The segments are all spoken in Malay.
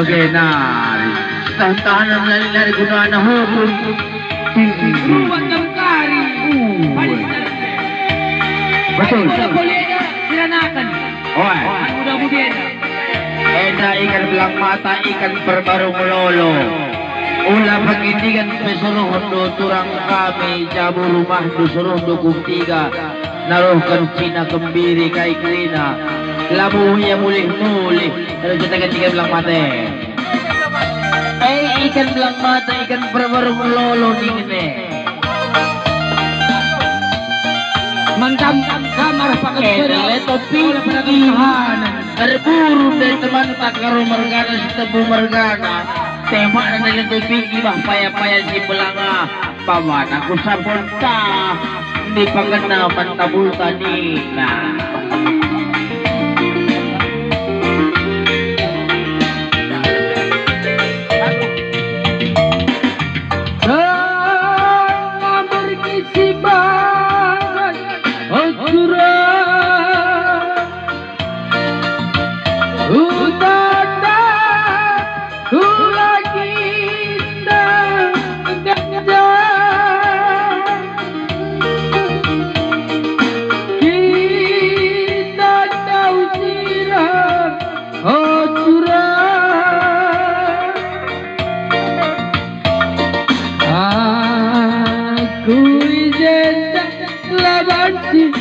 bagenari. Tahan-tahanan lari gunaan na hukun. Ruwag ng kari. Betul. Boleh silanakan. Oy. Mudah-mudahan. Eda ikan belang mata ikan berbaru melolo. Ulah pengindikan pesuruh do turang kami jabu rumah dusuruh dukung tiga. Naruhkan Cina kembiri kai krina. Labuhnya mulih-mulih. Kalau kita ikan belang mata. Ikan belang mata ikan berbaru melolo ini. Mantap kamar pakai topi terburu dari teman tak karo mergana setebu mergana tema dan topi gibah paya-paya si belanga paman aku saponta di pangena pantabul tanina.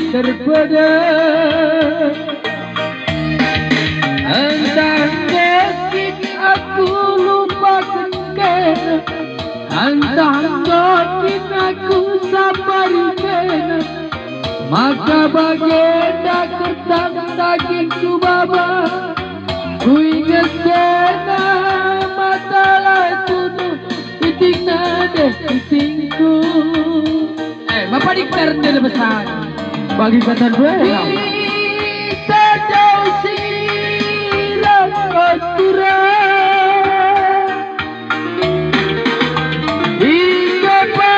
Terpada entah mungkin aku lupakan kena, entah mungkin aku sabar kena, maka baginda kertas dagingku baba, ku ingat kena matalah tuduh titik nada titikku. Bapak diktar dia besar. Bagi kata dua kita jauh silam aturan ikapan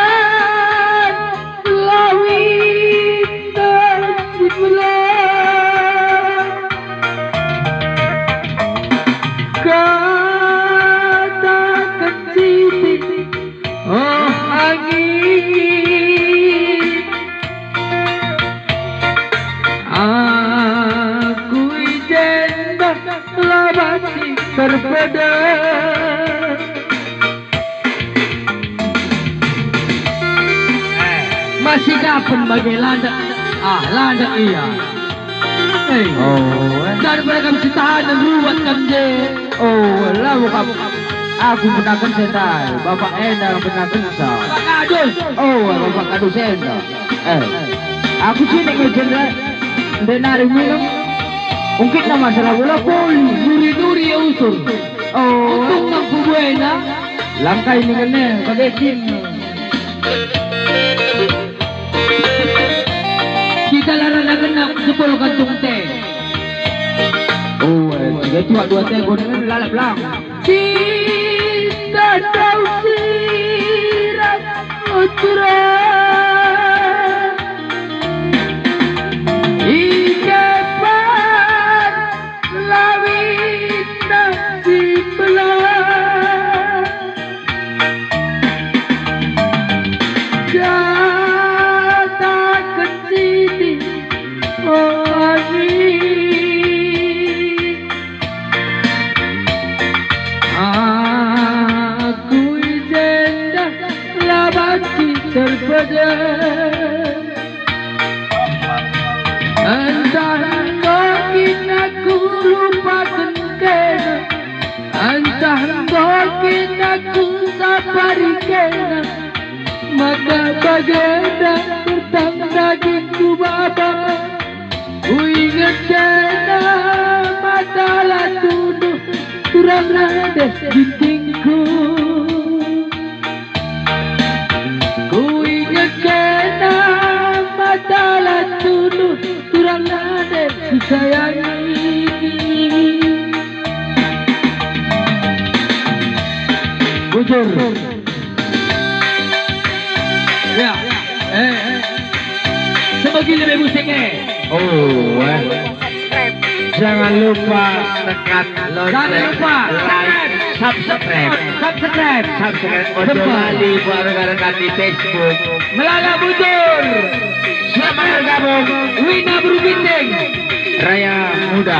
lawin dan simulan katakan titik oh angin. Aku izin labati berbeda. Masih kapan bagi landa? Landa iya. Daripada kamu setahan dan ruwet kamu. Lalu kamu aku benakan setai, Bapak Enda benakan sa. Bapak Kadus. Bapak Kadus Enda. Aku sini ngejendak. Denari minum mungkin nama masalah bola poli Duri-duri ya usul. Untung mampu buena. Langkah ini kena kagetin. Kita laranakan nak sepuluh kantung teh. Dia tua dua teh gua dengan lalap lang. Kita tahu sirat uturan. Terpada entah mungkin aku lupakan kena, entah mungkin aku sabar kena, maka baginda kertas dagingku baba, ku ingat kena matalah tuduh turang nada dindingku. Kena matalah tuduh turang nada kusayangi. Bujur. Ya. Sebagi lebih musiknya. Jangan lupa tekan Jangan lupa like, subscribe. Ojo lali buat rekan-rekan di Facebook. Melala mundur. Selamat bergabung Wina Berubinteng. Raya Muda.